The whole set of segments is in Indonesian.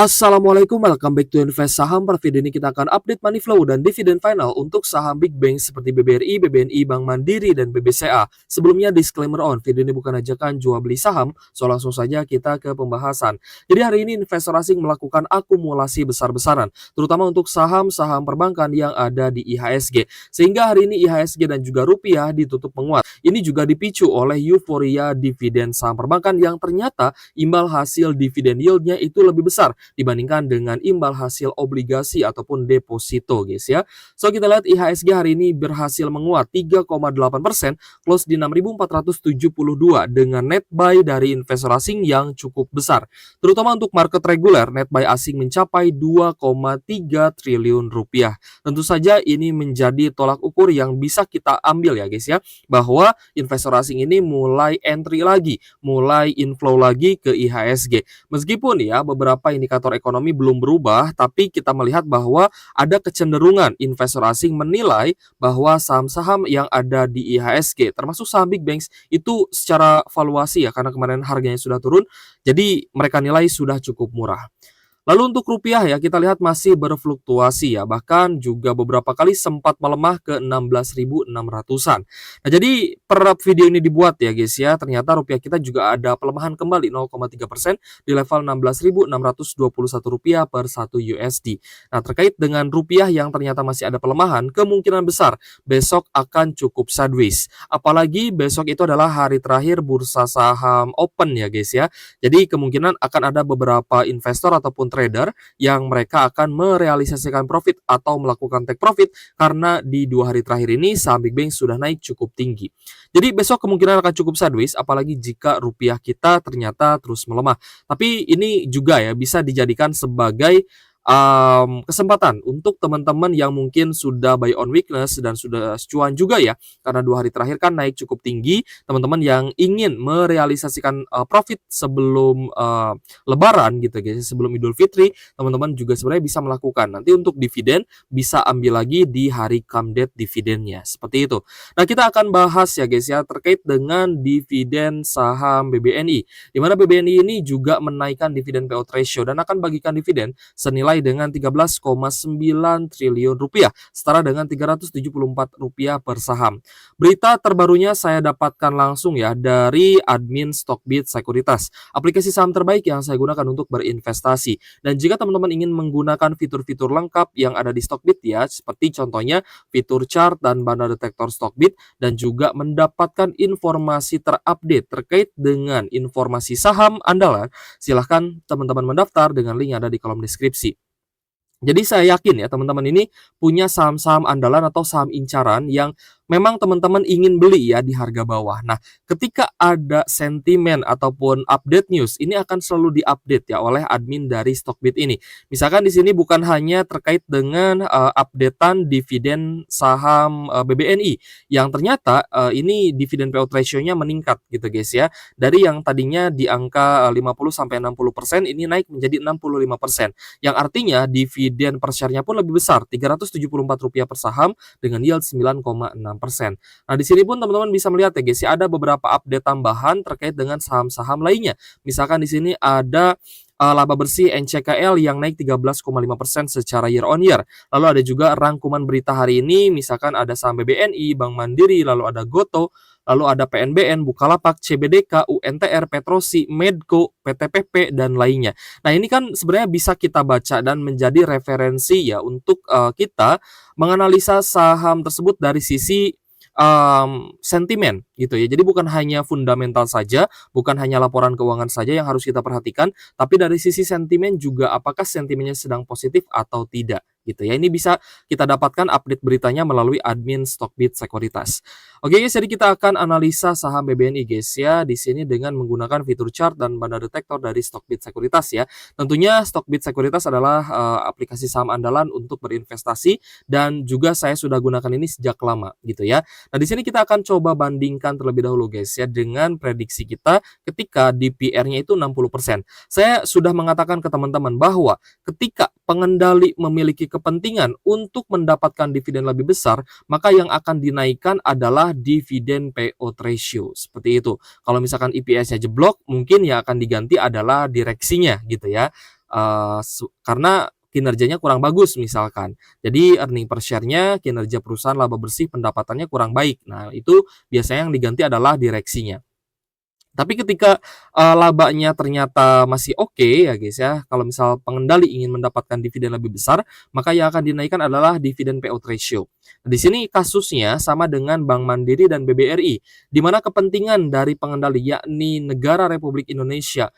Assalamualaikum, welcome back to Invest Saham. Pada video ini kita akan update money flow dan dividen final untuk saham big bank seperti BBRI, BBNI, Bank Mandiri, dan BBCA. Sebelumnya disclaimer on, video ini bukan ajakan jual beli saham, so langsung saja kita ke pembahasan. Jadi hari ini investor asing melakukan akumulasi besar-besaran, terutama untuk saham-saham perbankan yang ada di IHSG. Sehingga hari ini IHSG dan juga rupiah ditutup menguat. Ini juga dipicu oleh euforia dividen saham perbankan yang ternyata imbal hasil dividen yieldnya itu lebih besar dibandingkan dengan imbal hasil obligasi ataupun deposito, guys ya. So kita lihat IHSG hari ini berhasil menguat 3,8%, close di 6.472 dengan net buy dari investor asing yang cukup besar. Terutama untuk market reguler, net buy asing mencapai 2,3 triliun rupiah. Tentu saja ini menjadi tolak ukur yang bisa kita ambil ya guys ya, bahwa investor asing ini mulai entry lagi, mulai inflow lagi ke IHSG. Meskipun ya beberapa indikator ekonomi belum berubah, tapi kita melihat bahwa ada kecenderungan investor asing menilai bahwa saham-saham yang ada di IHSG, termasuk saham big banks, itu secara valuasi ya, karena kemarin harganya sudah turun, jadi mereka nilai sudah cukup murah. Lalu untuk rupiah ya, kita lihat masih berfluktuasi ya, bahkan juga beberapa kali sempat melemah ke 16.600-an. Nah, jadi per video ini dibuat ya guys ya, ternyata rupiah kita juga ada pelemahan kembali 0,3% di level 16.621 rupiah per 1 USD. Nah, terkait dengan rupiah yang ternyata masih ada pelemahan, kemungkinan besar besok akan cukup sideways. Apalagi besok itu adalah hari terakhir bursa saham open ya guys ya. Jadi kemungkinan akan ada beberapa investor ataupun trader yang mereka akan merealisasikan profit atau melakukan take profit karena di 2 hari terakhir ini saham big bank sudah naik cukup tinggi. Jadi besok kemungkinan akan cukup sideways, apalagi jika rupiah kita ternyata terus melemah. Tapi ini juga ya bisa dijadikan sebagai kesempatan untuk teman-teman yang mungkin sudah buy on weakness dan sudah cuan juga ya, karena 2 hari terakhir kan naik cukup tinggi. Teman-teman yang ingin merealisasikan profit sebelum lebaran gitu guys, sebelum Idul Fitri, teman-teman juga sebenarnya bisa melakukan. Nanti untuk dividen bisa ambil lagi di hari come date dividennya, seperti itu. Nah, kita akan bahas ya guys ya terkait dengan dividen saham BBNI, di mana BBNI ini juga menaikkan dividen payout ratio dan akan bagikan dividen senilai dengan 13,9 triliun rupiah, setara dengan Rp374 per saham. Berita terbarunya saya dapatkan langsung ya dari admin Stockbit Sekuritas, aplikasi saham terbaik yang saya gunakan untuk berinvestasi. Dan jika teman-teman ingin menggunakan fitur-fitur lengkap yang ada di Stockbit ya, seperti contohnya fitur chart dan banda detektor Stockbit, dan juga mendapatkan informasi terupdate terkait dengan informasi saham andalan, silahkan teman-teman mendaftar dengan link yang ada di kolom deskripsi. Jadi saya yakin ya teman-teman ini punya saham-saham andalan atau saham incaran yang memang teman-teman ingin beli ya di harga bawah. Nah, ketika ada sentimen ataupun update news, ini akan selalu diupdate ya oleh admin dari Stockbit ini. Misalkan di sini bukan hanya terkait dengan updatean dividen saham BBNI yang ternyata ini dividen payout ratio-nya meningkat gitu guys ya. Dari yang tadinya di angka 50 sampai 60% ini naik menjadi 65%. Yang artinya dividen per share-nya pun lebih besar, Rp374 per saham dengan yield 9,6%. Nah, di sini pun teman-teman bisa melihat ya guys, ya ada beberapa update tambahan terkait dengan saham-saham lainnya. Misalkan di sini ada laba bersih NCKL yang naik 13,5% secara year on year. Lalu ada juga rangkuman berita hari ini, misalkan ada saham BBNI, Bank Mandiri, lalu ada Gotoh, lalu ada PNBN, Bukalapak, CBDK, UNTR, Petrosi, Medco, PTPP, dan lainnya. Nah, ini kan sebenarnya bisa kita baca dan menjadi referensi ya untuk kita menganalisa saham tersebut dari sisi sentimen gitu ya. Jadi bukan hanya fundamental saja, bukan hanya laporan keuangan saja yang harus kita perhatikan, tapi dari sisi sentimen juga apakah sentimennya sedang positif atau tidak gitu ya. Ini bisa kita dapatkan update beritanya melalui admin Stockbit Sekuritas. Oke guys, jadi kita akan analisa saham BBNI guys ya di sini dengan menggunakan fitur chart dan banda detektor dari Stockbit Sekuritas ya. Tentunya Stockbit Sekuritas adalah aplikasi saham andalan untuk berinvestasi dan juga saya sudah gunakan ini sejak lama gitu ya. Nah, di sini kita akan coba bandingkan terlebih dahulu guys ya dengan prediksi kita ketika DPR-nya itu 60%. Saya sudah mengatakan ke teman-teman bahwa ketika pengendali memiliki kepentingan untuk mendapatkan dividen lebih besar, maka yang akan dinaikkan adalah dividen payout ratio. Seperti itu. Kalau misalkan EPS-nya jeblok, mungkin yang akan diganti adalah direksinya gitu ya. karena kinerjanya kurang bagus misalkan. Jadi earning per share-nya, kinerja perusahaan laba bersih, pendapatannya kurang baik. Nah, itu biasanya yang diganti adalah direksinya. Tapi ketika, labanya ternyata masih oke ya guys ya, kalau misal pengendali ingin mendapatkan dividen lebih besar, maka yang akan dinaikkan adalah dividen payout ratio. Di sini kasusnya sama dengan Bank Mandiri dan BBRI, di mana kepentingan dari pengendali yakni Negara Republik Indonesia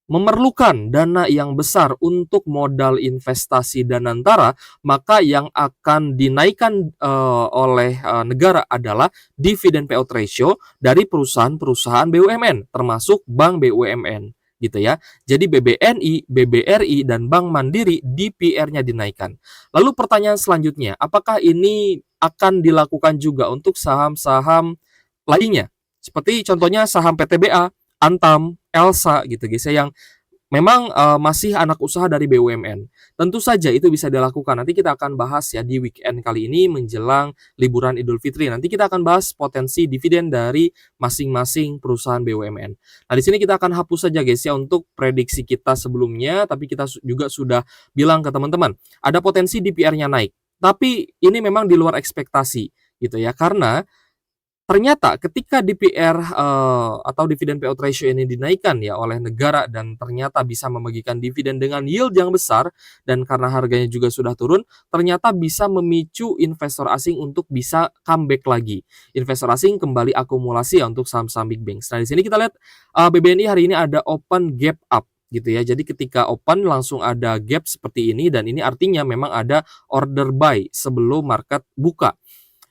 memerlukan dana yang besar untuk modal investasi Danantara, maka yang akan dinaikkan, oleh, negara adalah dividen payout ratio dari perusahaan-perusahaan BUMN, termasuk bank BUMN, gitu ya. Jadi BBNI, BBRI, dan Bank Mandiri DPR-nya dinaikkan. Lalu pertanyaan selanjutnya, apakah ini akan dilakukan juga untuk saham-saham lainnya? Seperti contohnya saham PTBA, Antam, Elsa gitu guys ya, yang memang, masih anak usaha dari BUMN. Tentu saja itu bisa dilakukan, nanti kita akan bahas ya di weekend kali ini menjelang liburan Idul Fitri. Nanti kita akan bahas potensi dividen dari masing-masing perusahaan BUMN. Nah, di sini kita akan hapus saja guys ya untuk prediksi kita sebelumnya, tapi kita juga sudah bilang ke teman-teman, ada potensi DPR-nya naik. Tapi ini memang di luar ekspektasi gitu ya, karena ternyata ketika DPR, atau dividen payout ratio ini dinaikkan ya oleh negara dan ternyata bisa membagikan dividen dengan yield yang besar dan karena harganya juga sudah turun, ternyata bisa memicu investor asing untuk bisa comeback lagi. Investor asing kembali akumulasi ya untuk saham-saham big banks. Nah, di sini kita lihat, BBNI hari ini ada open gap up gitu ya. Jadi ketika open langsung ada gap seperti ini dan ini artinya memang ada order buy sebelum market buka.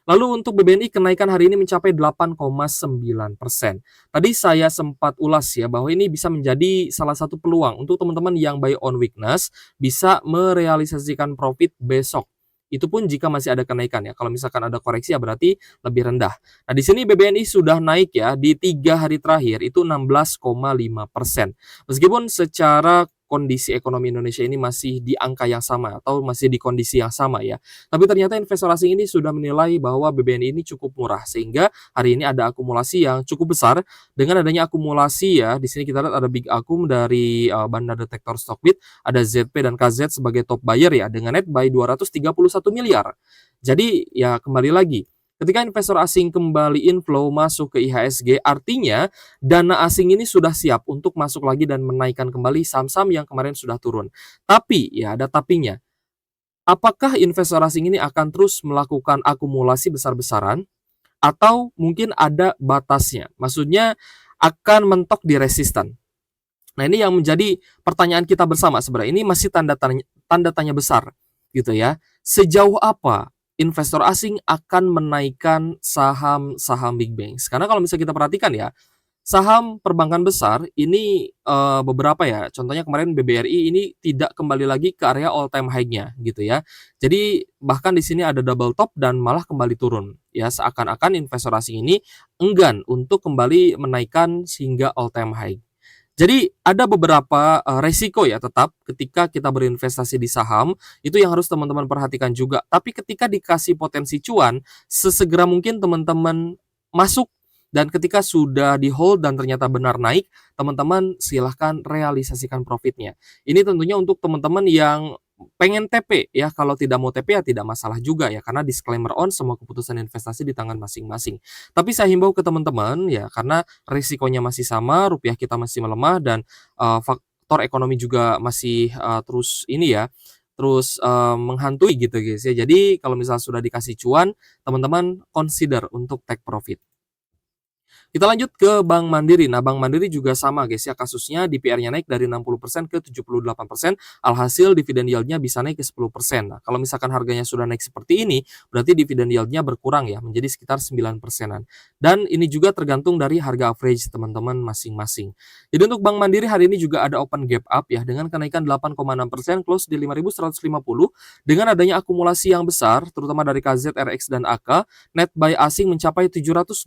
Lalu untuk BBNI kenaikan hari ini mencapai 8,9%. Tadi saya sempat ulas ya bahwa ini bisa menjadi salah satu peluang untuk teman-teman yang buy on weakness bisa merealisasikan profit besok. Itu pun jika masih ada kenaikan ya. Kalau misalkan ada koreksi ya berarti lebih rendah. Nah, di sini BBNI sudah naik ya di 3 hari terakhir itu 16,5%. Meskipun secara kondisi ekonomi Indonesia ini masih di angka yang sama atau masih di kondisi yang sama ya. Tapi ternyata investor asing ini sudah menilai bahwa BBNI ini cukup murah sehingga hari ini ada akumulasi yang cukup besar. Dengan adanya akumulasi ya, di sini kita lihat ada big akum dari Bandar Detektor Stockbit, ada ZP dan KZ sebagai top buyer ya dengan net buy 231 miliar. Jadi ya kembali lagi ketika investor asing kembali inflow masuk ke IHSG, artinya dana asing ini sudah siap untuk masuk lagi dan menaikkan kembali saham-saham yang kemarin sudah turun. Tapi, ya ada tapinya. Apakah investor asing ini akan terus melakukan akumulasi besar-besaran atau mungkin ada batasnya? Maksudnya akan mentok di resisten. Nah, ini yang menjadi pertanyaan kita bersama sebenarnya. Ini masih tanda tanya besar gitu ya. Sejauh apa investor asing akan menaikkan saham-saham big banks? Karena kalau misalnya kita perhatikan ya, saham perbankan besar ini, beberapa ya, contohnya kemarin BBRI ini tidak kembali lagi ke area all time high-nya gitu ya. Jadi bahkan di sini ada double top dan malah kembali turun. Ya seakan-akan investor asing ini enggan untuk kembali menaikkan hingga all time high. Jadi ada beberapa, resiko ya tetap ketika kita berinvestasi di saham, itu yang harus teman-teman perhatikan juga. Tapi ketika dikasih potensi cuan, sesegera mungkin teman-teman masuk dan ketika sudah di-hold dan ternyata benar naik, teman-teman silahkan realisasikan profitnya. Ini tentunya untuk teman-teman yang pengen TP ya, kalau tidak mau TP ya tidak masalah juga ya, karena disclaimer on semua keputusan investasi di tangan masing-masing. Tapi saya himbau ke teman-teman ya, karena risikonya masih sama, rupiah kita masih melemah dan faktor ekonomi juga masih terus ini ya, terus menghantui gitu guys ya. Jadi kalau misal sudah dikasih cuan, teman-teman consider untuk take profit. Kita lanjut ke Bank Mandiri. Nah, Bank Mandiri juga sama guys ya kasusnya, DPR-nya naik dari 60% ke 78%, alhasil dividen yield-nya bisa naik ke 10%. Nah, kalau misalkan harganya sudah naik seperti ini, berarti dividen yield-nya berkurang ya, menjadi sekitar 9%-an. Dan ini juga tergantung dari harga average teman-teman masing-masing. Jadi untuk Bank Mandiri hari ini juga ada open gap up ya, dengan kenaikan 8,6%, close di 5.150. Dengan adanya akumulasi yang besar, terutama dari KZ, RX, dan AK, net buy asing mencapai 721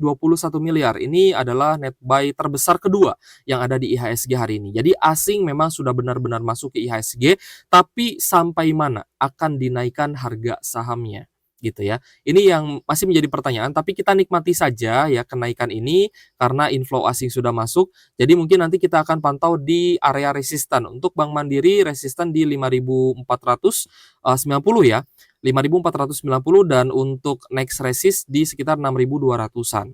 miliar. Ini adalah net buy terbesar kedua yang ada di IHSG hari ini. Jadi asing memang sudah benar-benar masuk ke IHSG, tapi sampai mana akan dinaikkan harga sahamnya? gitu ya. Ini yang masih menjadi pertanyaan, tapi kita nikmati saja ya kenaikan ini karena inflow asing sudah masuk. Jadi mungkin nanti kita akan pantau di area resisten. Untuk Bank Mandiri resisten di 5.490 ya. 5.490 dan untuk next resist di sekitar 6.200-an.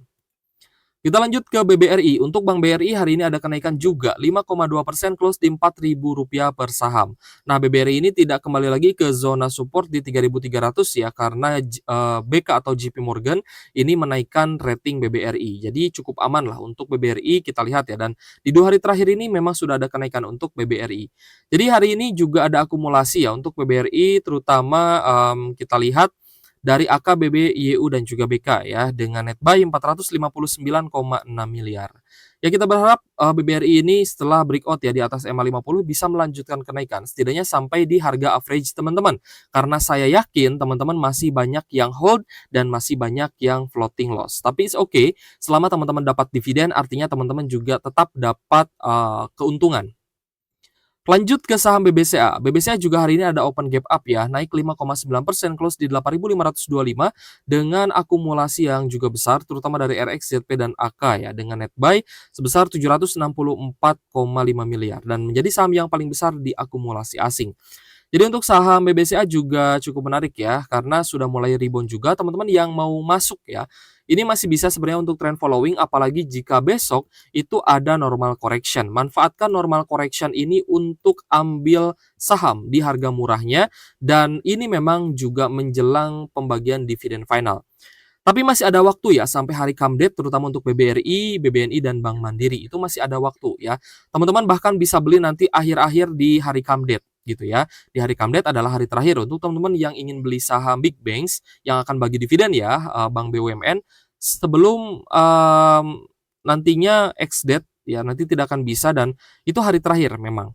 Kita lanjut ke BBRI. Untuk Bank BRI hari ini ada kenaikan juga 5,2% close di Rp4.000 per saham. Nah, BBRI ini tidak kembali lagi ke zona support di 3.300 ya karena BK atau JP Morgan ini menaikkan rating BBRI. Jadi cukup aman lah untuk BBRI kita lihat ya, dan di 2 hari terakhir ini memang sudah ada kenaikan untuk BBRI. Jadi hari ini juga ada akumulasi ya untuk BBRI, terutama kita lihat dari AKBB, YU dan juga BK ya dengan net buy 459,6 miliar. Ya kita berharap BBRI ini setelah breakout ya di atas MA50 bisa melanjutkan kenaikan setidaknya sampai di harga average teman-teman. Karena saya yakin teman-teman masih banyak yang hold dan masih banyak yang floating loss. Tapi it's okay selama teman-teman dapat dividen artinya teman-teman juga tetap dapat keuntungan. Lanjut ke saham BBCA. BBCA juga hari ini ada open gap up ya, naik 5,9% close di 8.525 dengan akumulasi yang juga besar terutama dari RX, ZP dan AK ya dengan net buy sebesar 764,5 miliar dan menjadi saham yang paling besar di akumulasi asing. Jadi untuk saham BBCA juga cukup menarik ya, karena sudah mulai rebound juga teman-teman yang mau masuk ya. Ini masih bisa sebenarnya untuk trend following, apalagi jika besok itu ada normal correction. Manfaatkan normal correction ini untuk ambil saham di harga murahnya, dan ini memang juga menjelang pembagian dividen final. Tapi masih ada waktu ya sampai hari come date terutama untuk BBRI, BBNI, dan Bank Mandiri. Itu masih ada waktu ya. Teman-teman bahkan bisa beli nanti akhir-akhir di hari come date gitu ya. Di hari come date adalah hari terakhir untuk teman-teman yang ingin beli saham big banks yang akan bagi dividen ya, Bank BUMN sebelum nantinya ex date ya, nanti tidak akan bisa dan itu hari terakhir memang.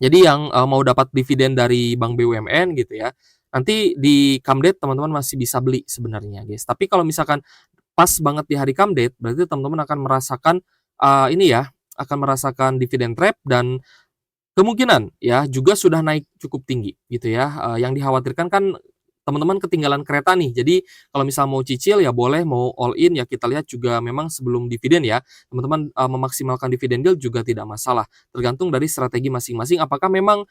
Jadi yang mau dapat dividen dari Bank BUMN gitu ya, nanti di come date teman-teman masih bisa beli sebenarnya guys. Tapi kalau misalkan pas banget di hari come date, berarti teman-teman akan merasakan ini ya, akan merasakan dividen trap dan kemungkinan ya juga sudah naik cukup tinggi gitu ya. Yang dikhawatirkan kan teman-teman ketinggalan kereta nih. Jadi kalau misal mau cicil ya boleh, mau all in ya kita lihat juga memang sebelum dividen ya. Teman-teman memaksimalkan dividen deal juga tidak masalah. Tergantung dari strategi masing-masing apakah memang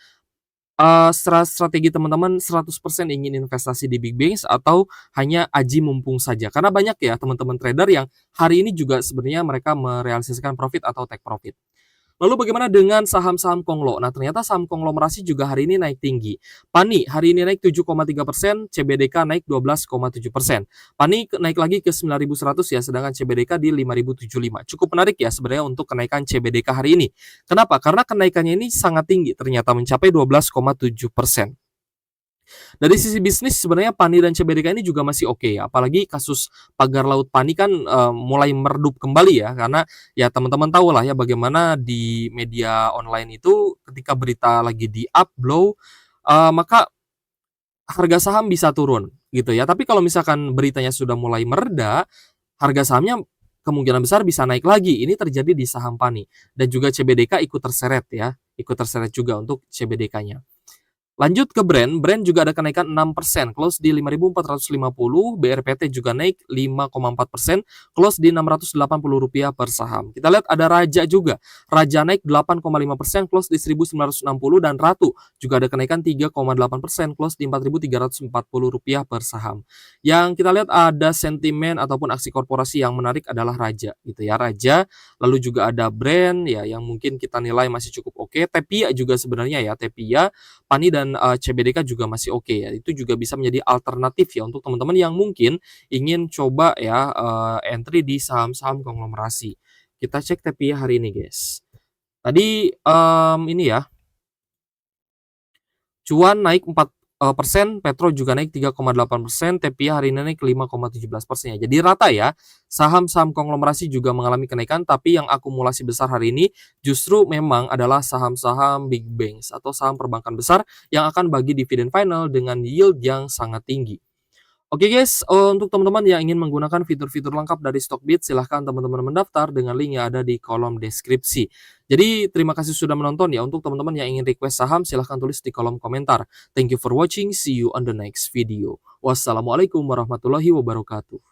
strategi teman-teman 100% ingin investasi di big banks atau hanya aji mumpung saja. Karena banyak ya teman-teman trader yang hari ini juga sebenarnya mereka merealisasikan profit atau take profit. Lalu bagaimana dengan saham-saham konglo? Nah, ternyata saham konglomerasi juga hari ini naik tinggi. PANI hari ini naik 7,3%, CBDK naik 12,7%. PANI naik lagi ke 9.100 ya, sedangkan CBDK di 5.075. Cukup menarik ya sebenarnya untuk kenaikan CBDK hari ini. Kenapa? Karena kenaikannya ini sangat tinggi, ternyata mencapai 12,7%. Dari sisi bisnis sebenarnya PANI dan CBDK ini juga masih oke ya. Apalagi kasus pagar laut PANI kan mulai meredup kembali ya, karena ya teman-teman tahu lah ya bagaimana di media online itu ketika berita lagi di up blow maka harga saham bisa turun gitu ya. Tapi kalau misalkan beritanya sudah mulai mereda, harga sahamnya kemungkinan besar bisa naik lagi. Ini terjadi di saham PANI dan juga CBDK ikut terseret ya, ikut terseret juga untuk CBDK-nya. Lanjut ke brand juga ada kenaikan 6%, close di 5.450, BRPT juga naik 5,4%, close di Rp680 per saham. Kita lihat ada Raja juga, Raja naik 8,5%, close di 1.960, dan Ratu juga ada kenaikan 3,8%, close di Rp4.340 per saham. Yang kita lihat ada sentimen ataupun aksi korporasi yang menarik adalah Raja gitu ya, Raja, lalu juga ada brand ya yang mungkin kita nilai masih cukup oke, Tepia juga sebenarnya ya, Tepia, PANI dan CBDK juga masih oke ya. Itu juga bisa menjadi alternatif ya untuk teman-teman yang mungkin ingin coba ya entry di saham-saham konglomerasi. Kita cek TPI hari ini guys. Tadi ini ya, cuan naik 4%, Petro juga naik 3,8%, TPIA hari ini naik 5,17% ya. Jadi rata ya, saham-saham konglomerasi juga mengalami kenaikan, tapi yang akumulasi besar hari ini justru memang adalah saham-saham big banks atau saham perbankan besar yang akan bagi dividen final dengan yield yang sangat tinggi. Oke guys, untuk teman-teman yang ingin menggunakan fitur-fitur lengkap dari Stockbit, silahkan teman-teman mendaftar dengan link yang ada di kolom deskripsi. Jadi terima kasih sudah menonton ya. Untuk teman-teman yang ingin request saham, silahkan tulis di kolom komentar. Thank you for watching, see you on the next video. Wassalamualaikum warahmatullahi wabarakatuh.